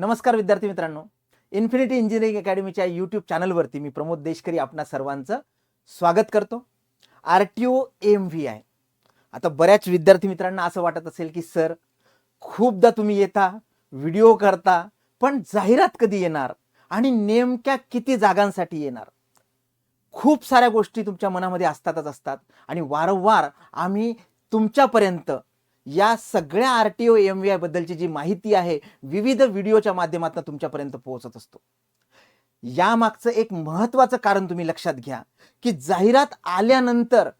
नमस्कार विद्यार्थी मित्रांनो, इन्फिनिटी इंजिनिअरिंग अकॅडमीच्या यूट्यूब चॅनलवरती मी प्रमोद देशकरी आपणा सर्वांचं स्वागत करतो. RTO AMVI. आता बऱ्याच विद्यार्थी मित्रांना असं वाटत असेल की सर खूपदा तुम्ही येता, व्हिडिओ करता, पण जाहिरात कधी येणार आणि नेमक्या किती जागांसाठी येणार? खूप साऱ्या गोष्टी तुमच्या मनामध्ये असतात आणि वारंवार आम्ही तुमच्यापर्यंत या सगळ्या RTO AMVI बद्दलची जी माहिती आहे विविध व्हिडिओच्या माध्यमातून तुमच्यापर्यंत पोहोचत असतो. यामागचं एक महत्त्वाचं कारण तुम्ही लक्षात घ्या की जाहिरात आल्यानंतर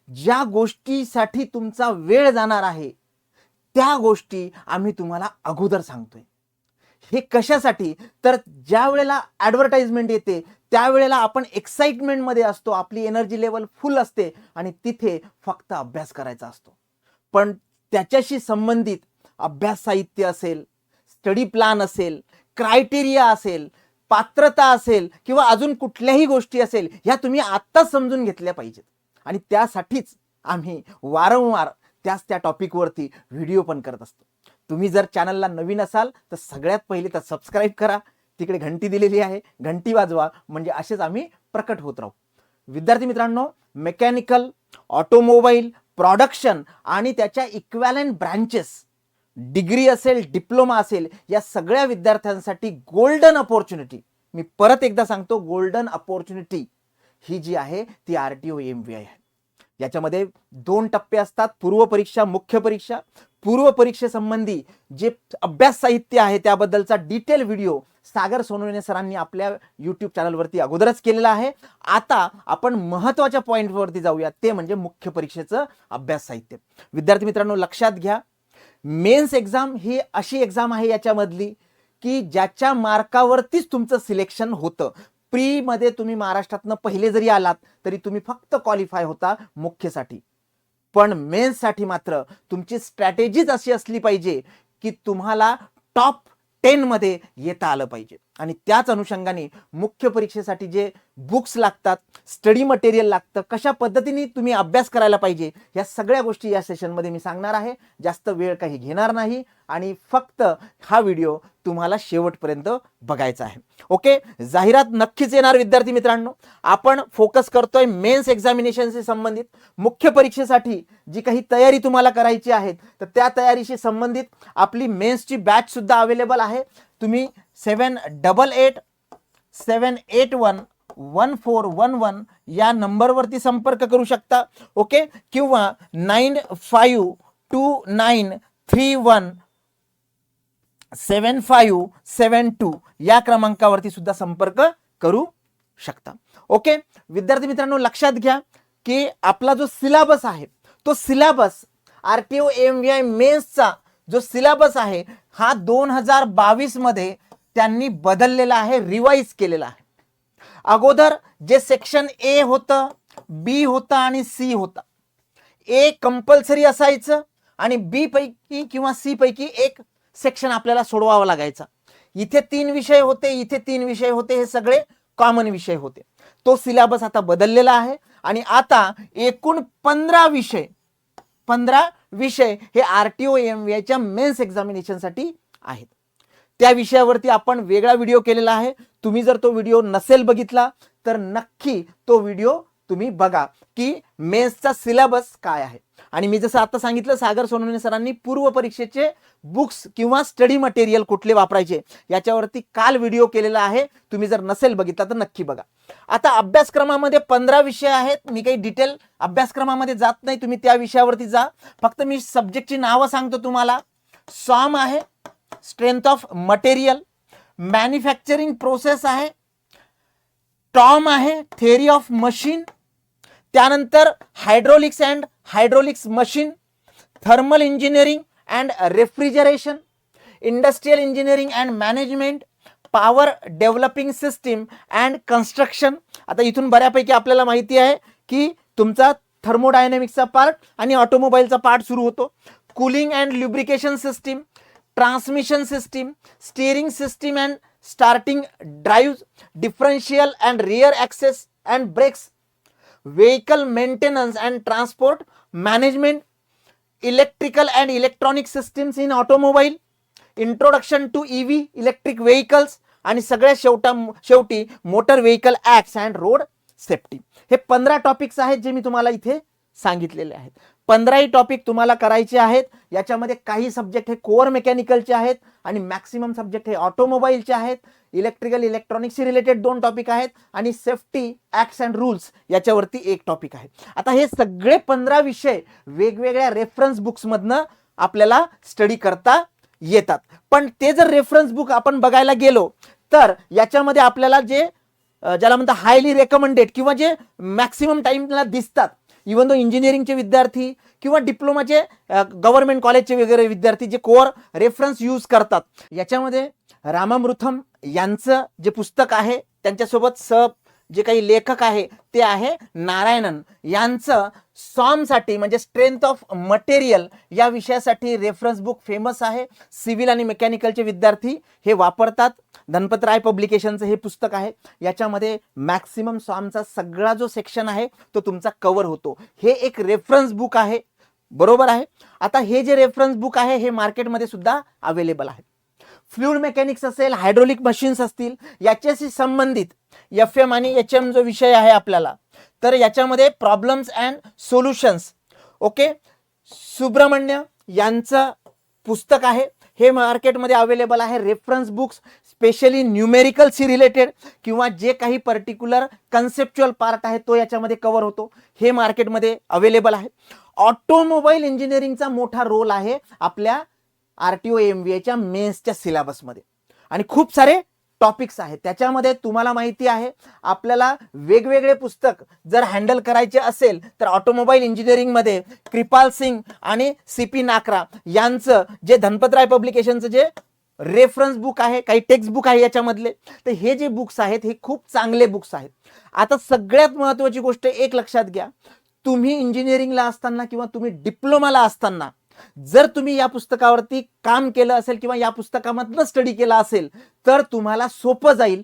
ज्या गोष्टीसाठी तुमचा वेळ जाणार आहे त्या गोष्टी आम्ही तुम्हाला अगोदर सांगतोय. हे कशासाठी? तर ज्या वेळेला ॲडव्हर्टाइजमेंट येते त्यावेळेला आपण एक्साइटमेंट मध्ये असतो, आपली एनर्जी लेवल फुल असते आणि तिथे फक्त अभ्यास करायचा असतो. पण त्याच्याशी संबंधित अभ्यास साहित्य असेल, स्टडी प्लॅन असेल, क्रायटेरिया असेल, पात्रता असेल किंवा अजून कुठल्याही गोष्टी असेल, ह्या तुम्ही आत्ताच समजून घेतल्या पाहिजेत. आणि त्यासाठीच आम्ही वारंवार त्या टॉपिकवरती व्हिडिओ पण करत असतो. तुम्ही जर चॅनलला नवीन असाल तर सगळ्यात पहिले तर सबस्क्राईब करा, तिकडे घंटी दिलेली आहे, घंटी वाजवा, म्हणजे असेच आम्ही प्रकट होत राहू. विद्यार्थी मित्रांनो, मेकॅनिकल, ऑटोमोबाईल, प्रोडक्शन आणि त्याच्या इक्वॅलंट ब्रांचेस, डिग्री असेल, डिप्लोमा असेल, या सगळ्या विद्यार्थ्यांसाठी गोल्डन अपॉर्च्युनिटी, मी परत एकदा सांगतो, गोल्डन अपॉर्च्युनिटी ही जी आहे ती RTO AMVI आहे. याच्यामध्ये 2 टप्पे असतात, पूर्व परीक्षा, मुख्य परीक्षा. पूर्व परीक्षेसंबंधी जे अभ्यास साहित्य आहे त्याबद्दलचा डिटेल व्हिडिओ सागर सोनवणे सरांनी आपल्या यूट्यूब चॅनलवरती अगोदरच केलेला आहे. आता आपण महत्त्वाच्या पॉईंटवरती जाऊया, ते म्हणजे मुख्य परीक्षेचं अभ्यास साहित्य. विद्यार्थी मित्रांनो, लक्षात घ्या, मेन्स एक्झाम ही अशी एक्झाम आहे याच्यामधली की ज्याच्या मार्कावरतीच तुमचं सिलेक्शन होतं. प्री मध्ये तुम्ही महाराष्ट्रातनं पहिले जरी आलात तरी तुम्ही फक्त क्वालिफाय होता मुख्यसाठी. पण मेन्ससाठी मात्र तुमची स्ट्रॅटेजीच अशी असली पाहिजे की तुम्हाला टॉप 10 मध्ये येता आलं पाहिजे. आणि त्याच अनुषंगाने मुख्य परीक्षेसाठी जे बुक्स लागतात, स्टडी मटेरियल लागतं, कशा पद्धतीने तुम्ही अभ्यास करायला पाहिजे, या सगळ्या गोष्टी या सेशनमध्ये मी सांगणार आहे. जास्त वेळ काही घेणार नाही आणि फक्त हा व्हिडिओ तुम्हाला शेवटपर्यंत बघायचा आहे. ओके, जाहिरात नक्कीच येणार विद्यार्थी मित्रांनो. आपण फोकस करतोय मेन्स एक्झामिनेशनशी संबंधित. मुख्य परीक्षेसाठी जी काही तयारी तुम्हाला करायची आहे तर त्या तयारीशी संबंधित आपली मेन्सची बॅच सुद्धा अवेलेबल आहे. तुम्ही 7887811411 या नंबरवरती संपर्क करू शकता. ओके, किंवा 9529317572 या क्रमांकावरती सुद्धा संपर्क करू शकता. ओके विद्यार्थी मित्रांनो, लक्षात घ्या की आपला जो सिलेबस आहे तो सिलेबस RTO AMVI मेन्सचा जो सिलेबस आहे हा 2022 मध्ये त्यांनी बदललेला आहे, रिवाइज केलेला आहे. अगोदर जे सेक्शन A होतं, B होता आणि C होता. A कंपल्सरी असायचं आणि B पैकी किंवा C पैकी एक सेक्शन आपल्याला सोडवावा लागायचा. इथे 3 विषय होते, इथे 3 विषय होते, हे सगळे कॉमन विषय होते. तो सिलेबस आता बदललेला आहे आणि आता एकूण 15 विषय हे RTO AMVI च्या मेन्स एक्झामिनेशनसाठी आहेत. त्या विषयावरती आपण वेगळा व्हिडिओ केलेला आहे. तुम्ही जर तो व्हिडिओ नसेल बघितला तर नक्की तो व्हिडिओ तुम्ही बघा की मेन्सचा सिलेबस काय आहे. आणि मी जसं आता सांगितलं, सागर सोनवणे सरांनी पूर्व परीक्षेचे बुक्स किंवा स्टडी मटेरियल कुठले वापरायचे याच्यावरती काल व्हिडिओ केलेला आहे. तुम्ही जर नसेल बघितला तर नक्की बघा. आता अभ्यासक्रमामध्ये 15 विषय आहेत. मी काही डिटेल अभ्यासक्रमामध्ये जात नाही, तुम्ही त्या विषयावरती जा. फक्त मी सब्जेक्टची नावं सांगतो तुम्हाला. सॉम आहे, strength of material, manufacturing process आहे, टॉम आहे, थिअरी ऑफ मशीन, त्यानंतर hydraulics and hydraulics machine, thermal engineering and refrigeration, industrial engineering and management, power developing system and construction. आता इथून बऱ्यापैकी आपल्याला माहिती आहे की तुमचा थर्मोडायनॅमिक्सचा पार्ट आणि ऑटोमोबाईलचा पार्ट सुरू होतो. Cooling and lubrication system, transmission system, steering system and starting drives, differential and rear axles and brakes, vehicle maintenance and transport management, electrical and electronic systems in automobile, introduction to EV electric vehicles आणि सगळ्यात शेवटी motor vehicle acts and road safety. हे 15 topics आहेत जे मी तुम्हाला इथे सांगितलेले आहेत. 15ही टॉपिक तुम्हाला करायचे आहेत. याच्यामध्ये काही सब्जेक्ट हे कोअर मेकॅनिकलचे आहेत आणि मॅक्सिमम सब्जेक्ट हे ऑटोमोबाईलचे आहेत. इलेक्ट्रिकल इलेक्ट्रॉनिक्सशी रिलेटेड 2 टॉपिक आहेत आणि सेफ्टी ऍक्ट्स अँड रूल्स याच्यावरती 1 टॉपिक आहे. आता हे सगळे 15 विषय वेगवेगळ्या रेफरन्स बुक्स मधनं आपल्याला स्टडी करता येतात. पण ते जर रेफरन्स बुक आपण बघायला गेलो तर याच्यामध्ये आपल्याला जे ज्याला म्हणतात हायली रेकमेंडेड किंवा जे मॅक्सिमम टाइमला दिसतात, इव्हन दो इंजिनिअरिंगचे विद्यार्थी किंवा डिप्लोमाचे गव्हर्नमेंट कॉलेजचे वगैरे विद्यार्थी जे कोअर रेफरन्स यूज करतात, याच्यामध्ये रामामृथम यांचं जे पुस्तक आहे त्यांच्यासोबत जे काही लेखक आहे ते आहे नारायणन यांचं सॉमसाठी म्हणजे स्ट्रेंथ ऑफ मटेरियल या विषयासाठी रेफरन्स बुक फेमस आहे. सिव्हिल आणि मेकॅनिकलचे विद्यार्थी हे वापरतात. धनपतराय पब्लिकेशनचं हे पुस्तक आहे. याच्यामध्ये मॅक्सिमम सॉमचा सगळा जो सेक्शन आहे तो तुमचा कव्हर होतो. हे एक रेफरन्स बुक आहे, बरोबर आहे. आता हे जे रेफरन्स बुक आहे हे मार्केटमध्ये सुद्धा अवेलेबल आहे. फ्लुइड मेकॅनिक्स असेल, हायड्रोलिक मशीन्स असतील, याच्याशी संबंधित FM आणि HM जो विषय आहे आपल्याला, तर याच्यामध्ये problems and solutions, okay, Subramanya यांचं पुस्तक आहे. हे मार्केटमध्ये अवेलेबल आहे. रेफरन्स बुक्स स्पेशली न्यूमेरिकलशी रिलेटेड किंवा जे काही पर्टिक्युलर कन्सेप्च्युअल पार्ट आहे तो याच्यामध्ये कव्हर होतो, हे मार्केटमध्ये अवेलेबल आहे. ऑटोमोबाईल इंजिनिअरिंगचा मोठा रोल आहे आपल्या RTO MVAच्या मेन्सच्या सिलेबसमध्ये आणि खूप सारे टॉपिक्स आहेत. त्याच्यामध्ये तुम्हाला माहिती आहे आपल्याला वेगवेगळे पुस्तक जर हँडल करायचे असेल तर ऑटोमोबाईल इंजिनिअरिंगमध्ये कृपाल सिंग आणि CP नाकरा यांचं जे धनपतराय पब्लिकेशनचं जे रेफरन्स बुक आहे, काही टेक्स्ट बुक आहे याच्यामधले, तर हे जे बुक्स आहेत हे खूप चांगले बुक्स आहेत. आता सगळ्यात महत्त्वाची गोष्ट एक लक्षात घ्या, तुम्ही इंजिनिअरिंगला असताना किंवा तुम्ही डिप्लोमाला असताना जर तुम्ही या पुस्तकावरती काम केलं असेल किंवा या पुस्तकामधनं स्टडी केला असेल तर तुम्हाला सोपं जाईल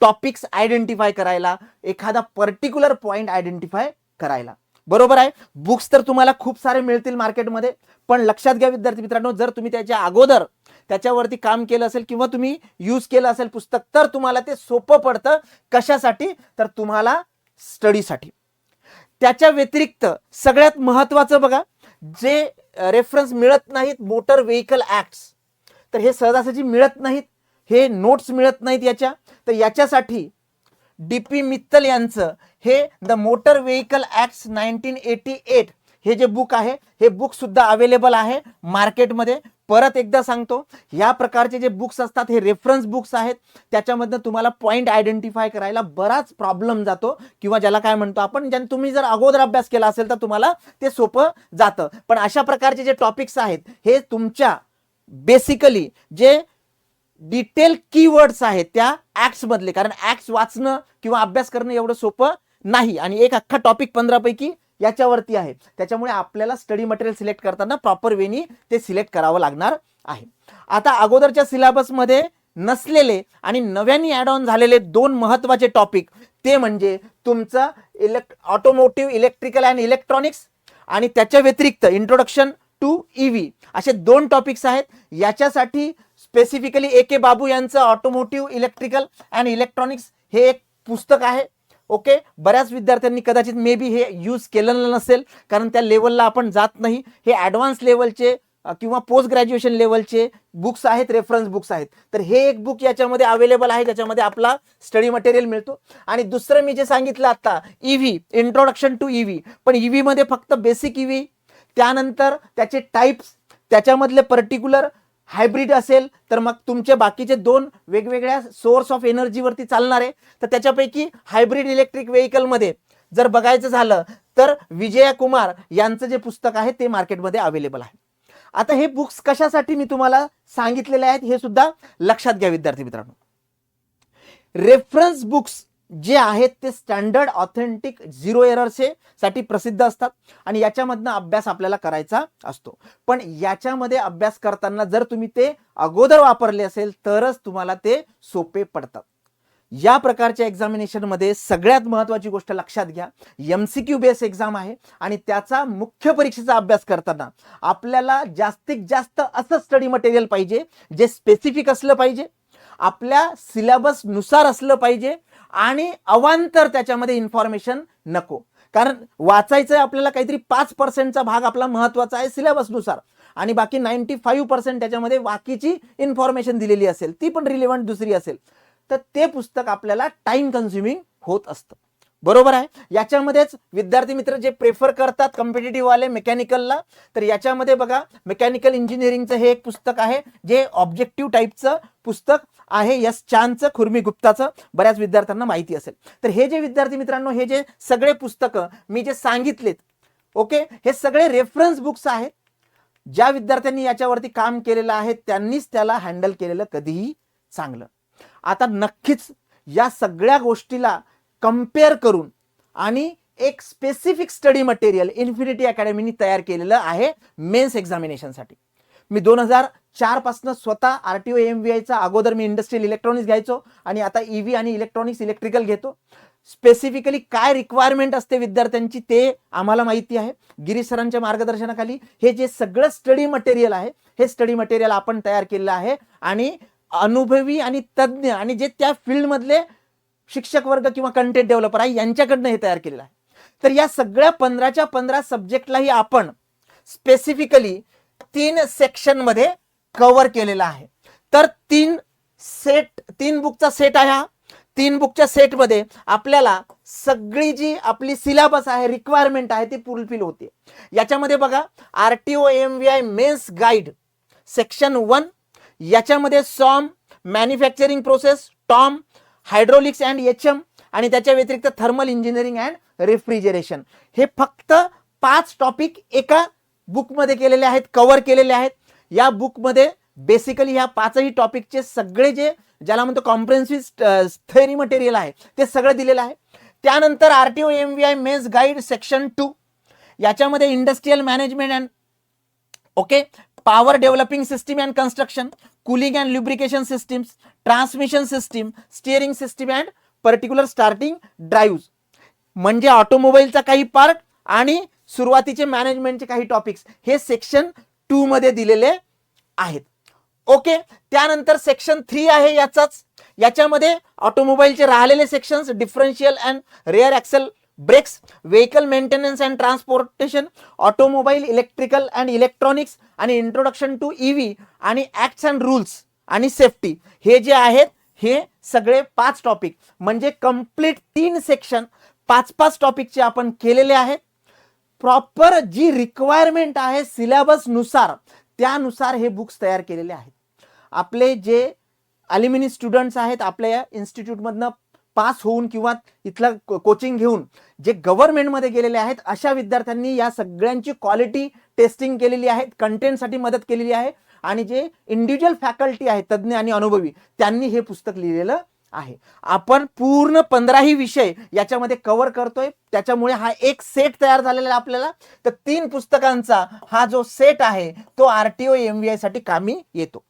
टॉपिक्स आयडेंटिफाय करायला, एखादा पर्टिक्युलर पॉइंट आयडेंटिफाय करायला, बरोबर आहे. बुक्स तर तुम्हाला खूप सारे मिळतील मार्केटमध्ये, पण लक्षात घ्या विद्यार्थी मित्रांनो, जर तुम्ही त्याच्या अगोदर त्याच्यावरती काम केलं असेल किंवा तुम्ही यूज केलं असेल पुस्तक तर तुम्हाला ते सोपं पडतं. कशासाठी? तर तुम्हाला स्टडीसाठी. त्याच्या व्यतिरिक्त सगळ्यात महत्त्वाचं बघा, जे रेफरन्स मिळत नाहीत मोटर व्हेकल ऍक्ट्स, तर हे सहजासहजी मिळत नाहीत, हे नोट्स मिळत नाहीत याच्या, तर याच्यासाठी DP मित्तल यांचं हे द मोटर व्हेकल ऍक्ट्स 1988 हे जे बुक आहे हे बुक सुद्धा अवेलेबल आहे मार्केटमध्ये. परत एकदा सांगतो, या प्रकारचे जे बुक्स असतात हे रेफरन्स बुक्स आहेत. त्याच्यामधनं तुम्हाला पॉइंट आयडेंटिफाय करायला बराच प्रॉब्लेम जातो किंवा ज्याला काय म्हणतो आपण, ज्याने तुम्ही जर अगोदर अभ्यास केला असेल तर तुम्हाला ते सोपं जातं. पण अशा प्रकारचे जे टॉपिक्स आहेत हे तुमच्या बेसिकली जे डिटेल कीवर्ड्स आहेत त्या ऍक्ट्स मधले, कारण ऍक्ट्स वाचणं किंवा अभ्यास करणं एवढं सोपं नाही आणि एक अख्खा टॉपिक 15 पैकी याच्यावरती आहे. त्याच्यामुळे आपल्याला स्टडी मटेरियल सिलेक्ट करताना प्रॉपर वेनी ते सिलेक्ट करावं लागणार आहे. आता अगोदरच्या सिलेबसमध्ये नसलेले आणि नव्याने ऍड ऑन झालेले 2 महत्त्वाचे टॉपिक ते म्हणजे तुमचं ऑटोमोटिव्ह इलेक्ट्रिकल अँड इलेक्ट्रॉनिक्स आणि त्याच्या व्यतिरिक्त इंट्रोडक्शन टू ईव्ही असे 2 टॉपिक्स आहेत. याच्यासाठी स्पेसिफिकली AK बाबू यांचं ऑटोमोटिव्ह इलेक्ट्रिकल अँड इलेक्ट्रॉनिक्स हे एक पुस्तक आहे. ओके, बऱ्याच विद्यार्थ्यांनी कदाचित मे बी हे यूज केलेलं नसेल कारण त्या लेवलला आपण जात नाही. हे ॲडव्हान्स लेवलचे किंवा पोस्ट ग्रॅज्युएशन लेवलचे बुक्स आहेत, रेफरन्स बुक्स आहेत. तर हे एक बुक याच्यामध्ये अवेलेबल आहे, ज्याच्यामध्ये आपला स्टडी मटेरियल मिळतो. आणि दुसरं मी जे सांगितलं आता ईव्ही, इंट्रोडक्शन टू ईव्ही, पण ईव्ही मध्ये फक्त बेसिक ईव्ही, त्यानंतर त्याचे टाइप्स, त्याच्यामधले पर्टिक्युलर हायब्रिड असेल तर मग तुमचे बाकीचे 2 वेगवेगळ्या सोर्स ऑफ एनर्जीवरती चालणारे, तर त्याच्यापैकी हायब्रिड इलेक्ट्रिक व्हेकलमध्ये जर बघायचं झालं तर विजया कुमार यांचं जे पुस्तक आहे ते मार्केटमध्ये अवेलेबल आहे. आता हे बुक्स कशासाठी मी तुम्हाला सांगितलेले आहेत हे सुद्धा लक्षात घ्या विद्यार्थी मित्रांनो. रेफरन्स बुक्स जे आहेत ते स्टँडर्ड ऑथेंटिक 0 एररचे साठी प्रसिद्ध असतात आणि याच्यामधनं अभ्यास आपल्याला करायचा असतो. पण याच्यामध्ये अभ्यास करताना जर तुम्ही ते अगोदर वापरले असेल तरच तुम्हाला ते सोपे पडतात. या प्रकारच्या एक्झामिनेशन मध्ये सगळ्यात महत्त्वाची गोष्ट लक्षात घ्या, MCQ बेस एक्झाम आहे आणि त्याचा मुख्य परीक्षेचा अभ्यास करताना आपल्याला जास्तीत जास्त असं स्टडी मटेरियल पाहिजे जे स्पेसिफिक असलं पाहिजे, आपल्या सिलेबस नुसार असलं पाहिजे आणि अवांतर त्याच्यामध्ये इन्फॉर्मेशन नको. कारण वाचायचं आपल्याला काहीतरी 5% भाग आपला महत्वाचा आहे सिलेबस नुसार आणि बाकी 95% त्याच्यामध्ये बाकीची इन्फॉर्मेशन दिलेली असेल, ती पण रिलेव्हंट दुसरी असेल, तर ते पुस्तक आपल्याला टाइम कन्झ्युमिंग होत असतं. बरोबर आहे. याच्यामध्येच विद्यार्थी मित्र जे प्रेफर करतात कॉम्पिटिटिव्ह वाले मेकॅनिकलला, तर याच्यामध्ये बघा मेकॅनिकल इंजिनिअरिंगचं हे एक पुस्तक आहे जे ऑब्जेक्टिव्ह टाईपचं पुस्तक आहे, यस चानचं, खुर्मी गुप्ताचं, बऱ्याच विद्यार्थ्यांना माहिती असेल. तर हे जे विद्यार्थी मित्रांनो, हे जे सगळे पुस्तकं मी जे सांगितलेत, ओके, हे सगळे रेफरन्स बुक्स आहेत. ज्या विद्यार्थ्यांनी याच्यावरती काम केलेलं आहे त्यांनीच त्याला हँडल केलेलं कधीही चांगलं. आता नक्कीच या सगळ्या गोष्टीला कम्पेअर करून आणि एक स्पेसिफिक स्टडी मटेरियल इन्फिनिटी अकॅडमीनी तयार केलेलं आहे मेन्स एक्झामिनेशनसाठी. मी 2004 पासून स्वतः RTO MVIचा, अगोदर मी इंडस्ट्रियल इलेक्ट्रॉनिक्स घ्यायचो आणि आता EV आणि इलेक्ट्रॉनिक्स इलेक्ट्रिकल घेतो. स्पेसिफिकली काय रिक्वायरमेंट असते विद्यार्थ्यांची ते आम्हाला माहिती आहे. गिरीश सरांच्या मार्गदर्शनाखाली हे जे सगळं स्टडी मटेरियल आहे, हे स्टडी मटेरियल आपण तयार केलेलं आहे आणि अनुभवी आणि तज्ज्ञ आणि जे त्या फील्डमधले शिक्षक वर्ग किंवा कंटेंट डेव्हलपर आहे यांच्याकडनं हे तयार केलेलं आहे. तर या सगळ्या 15च्या 15 सब्जेक्टलाही आपण स्पेसिफिकली 3 सेक्शन मध्ये कव्हर केलेला आहे. तर 3 बुकचा सेट आहे. हा 3 बुकच्या सेटमध्ये आपल्याला सगळी जी आपली सिलेबस आहे, रिक्वायरमेंट आहे, ती फुलफिल होते. याच्यामध्ये बघा RTO MVI mains guide section 1, याच्यामध्ये SOM, manufacturing process, TOM, hydraulics and HM आणि त्याच्या व्यतिरिक्त थर्मल इंजिनिअरिंग अँड रेफ्रिजरेशन, हे फक्त 5 टॉपिक एका बुकमध्ये केलेले आहेत, कव्हर केलेले आहेत. या बुकमध्ये बेसिकली ह्या 5ही टॉपिकचे सगळे जे ज्याला म्हणतो कॉम्प्रिहेन्सिव्ह थेअरी मटेरियल आहे ते सगळं दिलेलं आहे. त्यानंतर RTO MVI mains guide section 2, याच्यामध्ये industrial management and okay, power developing system and construction, cooling and lubrication systems, transmission system, steering system and particular starting drive, म्हणजे ऑटोमोबाईलचा काही पार्ट आणि सुरुवातीचे मॅनेजमेंटचे काही टॉपिक्स हे सेक्शन 2 मध्ये दिलेले आहेत. ओके, त्यानंतर सेक्शन 3 आहे याच्यामध्ये ऑटोमोबाईलचे राहिलेले sections, differential and rear axle brakes, vehicle maintenance and transportation, automobile, electrical and electronics आणि इंट्रोडक्शन टू EV आणि ऍक्ट्स अँड रूल्स आणि सेफ्टी, हे जे आहेत हे सगळे 5 टॉपिक म्हणजे कंप्लीट 3 सेक्शन 5-5 टॉपिकचे आपण केलेले आहेत. प्रॉपर जी रिक्वायरमेंट आहे सिलेबस नुसार त्यानुसार हे बुक्स तयार केलेले आहेत. आपले जे अल्युमिनी स्टुडंट्स आहेत, आपल्या इन्स्टिट्यूटमधनं पास होऊन किंवा इथलं कोचिंग घेऊन जे गव्हर्नमेंटमध्ये गेलेले आहेत, अशा विद्यार्थ्यांनी या सगळ्यांची क्वालिटी टेस्टिंग केलेली आहे, कंटेंटसाठी मदत केलेली आहे आणि जे इंडिव्हिज्युअल फॅकल्टी आहेत तज्ज्ञ आणि अनुभवी त्यांनी हे पुस्तक लिहिलेलं आहे. आपण पूर्ण 15ही विषय याच्यामध्ये कव्हर करतोय, त्याच्यामुळे हा एक सेट तयार झालेला आहे आपल्याला. तर 3 पुस्तकांचा हा जो सेट आहे तो RTO MVI साठी कामी येतो.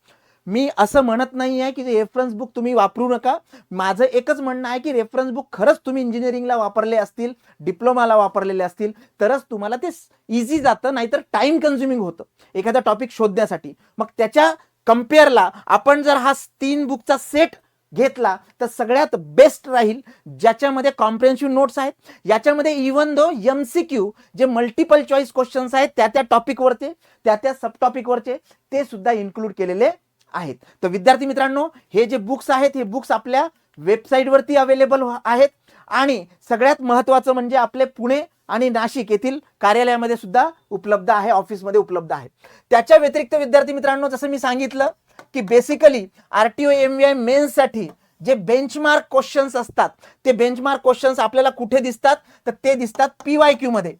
मी असं म्हणत नाही आहे की रेफरन्स बुक तुम्ही वापरू नका. माझं एकच म्हणणं आहे की रेफरन्स बुक खरंच तुम्ही इंजिनिअरिंगला वापरले असतील, डिप्लोमाला वापरलेले असतील तरच तुम्हाला ते इझी जातं, नाहीतर टाइम कन्झ्युमिंग होतं एखादा टॉपिक शोधण्यासाठी. मग त्याच्या कम्पेअरला आपण जर हा 3 बुकचा सेट घेतला तर सगळ्यात बेस्ट राहील, ज्याच्यामध्ये कॉम्प्रिहेन्सिव्ह नोट्स आहेत. याच्यामध्ये इव्हन दो MCQ जे मल्टिपल चॉईस क्वेश्चन्स आहेत त्या टॉपिकवरचे, त्या सब टॉपिकवरचे ते सुद्धा इन्क्लूड केलेले आहेत. तर विद्यार्थी मित्रांनो, हे जे बुक्स आहेत हे बुक्स आपल्या वेबसाईटवरती अवेलेबल आहेत आणि सगळ्यात महत्त्वाचं म्हणजे आपले पुणे आणि नाशिक येथील कार्यालयामध्ये सुद्धा उपलब्ध आहे, ऑफिसमध्ये उपलब्ध आहे. त्याच्या व्यतिरिक्त विद्यार्थी मित्रांनो, जसं मी सांगितलं की बेसिकली RTO MVI मेन्स साठी जे बेंचमार्क क्वेश्चन्स असतात ते बेंचमार्क क्वेश्चन्स आपल्याला कुठे दिसतात तर ते दिसतात PYQ मध्ये.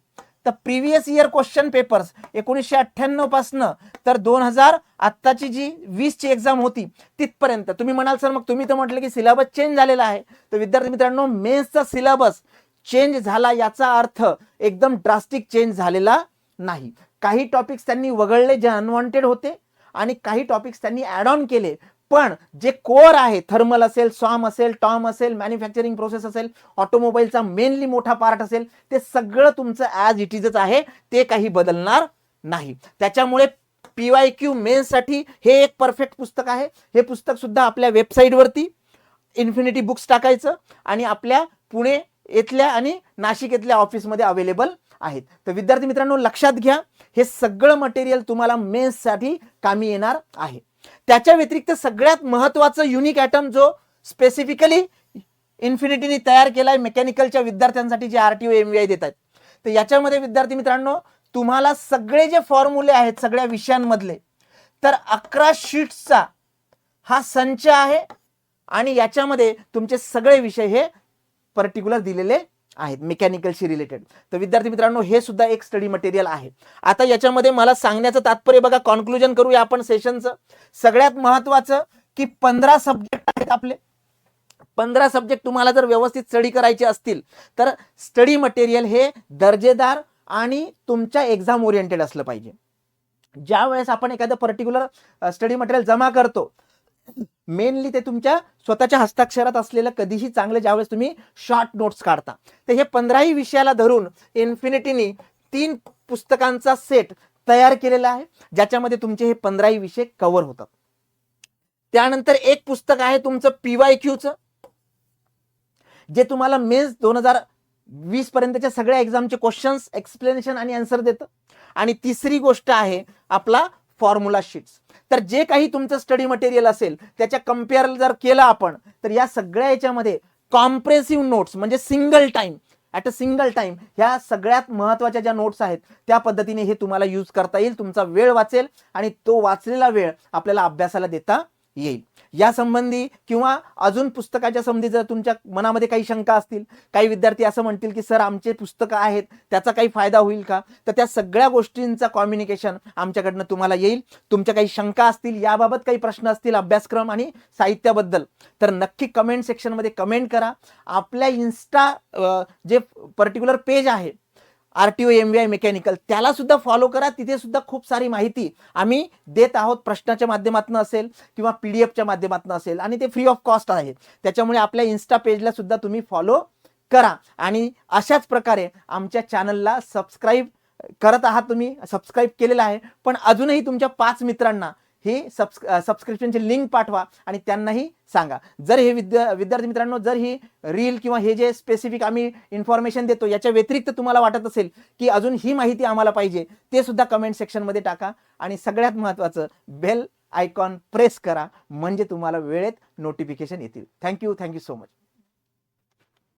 तर प्रिव्हियस इयर क्वेश्चन पेपर्स 1998 पासून तर 2000 आत्ताची जी 20 ची एक्झाम होती तिथपर्यंत. तुम्ही म्हणाल सर मग तुम्ही तर म्हटलं की सिलेबस चेंज झालेला आहे. तर विद्यार्थी मित्रांनो, मेन्सचा सिलेबस चेंज झाला याचा अर्थ एकदम ड्रास्टिक चेंज झालेला नाही. काही टॉपिक्स त्यांनी वगळले जे अनवॉन्टेड होते आणि काही टॉपिक्स त्यांनी ऍड ऑन केले, पण जे कोअर आहे, थर्मल असेल, सॉम असेल, टॉम असेल, मॅन्युफॅक्चरिंग प्रोसेस असेल, ऑटोमोबाईलचा मेनली मोठा पार्ट असेल, ते सगळं तुमचं ॲज इट इजच आहे, ते काही बदलणार नाही. त्याच्यामुळे PYQ मेन्ससाठी हे एक परफेक्ट पुस्तक आहे. हे पुस्तक सुद्धा आपल्या वेबसाईटवरती इन्फिनिटी बुक्स टाकायचं आणि आपल्या पुणे येथल्या आणि नाशिक येथल्या ऑफिसमध्ये अवेलेबल आहेत. तर विद्यार्थी मित्रांनो, लक्षात घ्या, हे सगळं मटेरियल तुम्हाला मेन्ससाठी कामी येणार आहे. त्याच्या व्यतिरिक्त सगळ्यात महत्त्वाचं युनिक ॲटम जो स्पेसिफिकली इन्फिनिटीने तयार केलाय मेकॅनिकलच्या विद्यार्थ्यांसाठी, जे RTO MVI देत आहेत, तर याच्यामध्ये विद्यार्थी मित्रांनो तुम्हाला सगळे जे फॉर्म्युले आहेत सगळ्या विषयांमधले, तर 11 शीट्सचा हा संच आहे आणि याच्यामध्ये तुमचे सगळे विषय हे पर्टिक्युलर दिलेले आहेत मेकॅनिकलशी रिलेटेड. तर विद्यार्थी मित्रांनो, हे सुद्धा एक स्टडी मटेरियल आहे. आता याच्यामध्ये मला सांगण्याचं तात्पर्य बघा, कॉन्क्लुजन करूया आपण सेशनचं. सगळ्यात महत्त्वाचं की 15 सब्जेक्ट आहेत आपले. 15 सब्जेक्ट तुम्हाला जर व्यवस्थित स्टडी करायचे असतील तर स्टडी मटेरियल हे दर्जेदार आणि तुमच्या एक्झाम ओरिएंटेड असलं पाहिजे. ज्या वेळेस आपण एखादं पर्टिक्युलर स्टडी मटेरियल जमा करतो, मेनली ते तुमच्या स्वतःच्या हस्ताक्षरात असलेलं कधीही चांगलं, ज्यावेळेस तुम्ही शॉर्ट नोट्स काढता. तर हे 15ही विषयाला धरून इन्फिनिटीने 3 पुस्तकांचा सेट तयार केलेला आहे, ज्याच्यामध्ये तुमचे हे 15ही विषय कव्हर होतात. त्यानंतर एक पुस्तक आहे तुमचं PYQचं, जे तुम्हाला मेन्स 2020 पर्यंतच्या सगळ्या एक्झामचे क्वेश्चन्स, एक्सप्लेनेशन आणि आन्सर देतं. आणि तिसरी गोष्ट आहे आपला फॉर्म्युला शीट्स. तर जे काही तुमचं स्टडी मटेरियल असेल त्याच्या कम्पेअर जर केलं आपण, तर या सगळ्या याच्यामध्ये कॉम्प्रेसिव्ह नोट्स म्हणजे single time, at a single time, ह्या सगळ्यात महत्त्वाच्या ज्या नोट्स आहेत त्या पद्धतीने हे तुम्हाला यूज करता येईल. तुमचा वेळ वाचेल आणि तो वाचलेला वेळ आपल्याला अभ्यासाला देता येईल. या संबंधी किंवा अजून पुस्तकाच्या संबंधी जर तुमच्या मनामध्ये काही शंका असतील, काही विद्यार्थी असं म्हणतील की सर आमचे पुस्तकं आहेत त्याचा काही फायदा होईल का, तर त्या सगळ्या गोष्टींचा कम्युनिकेशन आमच्याकडनं तुम्हाला येईल. तुमच्या काही शंका असतील, याबाबत काही प्रश्न असतील अभ्यासक्रम आणि साहित्याबद्दल, तर नक्की कमेंट सेक्शनमध्ये कमेंट करा. आपल्या इन्स्टा जे पर्टिक्युलर पेज आहे RTO MVI मेकॅनिकल, त्याला सुद्धा फॉलो करा. तिथे सुद्धा खूप सारी माहिती आम्ही देत आहोत, प्रश्नाच्या माध्यमातून असेल किंवा PDF माध्यमातून असेल, आणि ते फ्री ऑफ कॉस्ट आहे. त्याच्यामुळे आपल्या इन्स्टा पेजला सुद्धा तुम्ही फॉलो करा. आणि अशाच प्रकारे आमच्या चॅनलला सबस्क्राईब करत आहात, तुम्ही सबस्क्राईब केलेलं आहे, पण अजूनही तुमच्या 5 मित्रांना हे सबस्क्रिप्शनची लिंक पाठवा आणि त्यांनाही सांगा. जर हे विद्यार्थी मित्रांनो, जर ही रील किंवा हे जे स्पेसिफिक आम्ही इन्फॉर्मेशन देतो याच्या व्यतिरिक्त तुम्हाला वाटत असेल की अजून ही माहिती आम्हाला पाहिजे, ते सुद्धा कमेंट सेक्शनमध्ये टाका. आणि सगळ्यात महत्त्वाचं, बेल आयकॉन प्रेस करा, म्हणजे तुम्हाला वेळेत नोटिफिकेशन येतील. Thank you so much.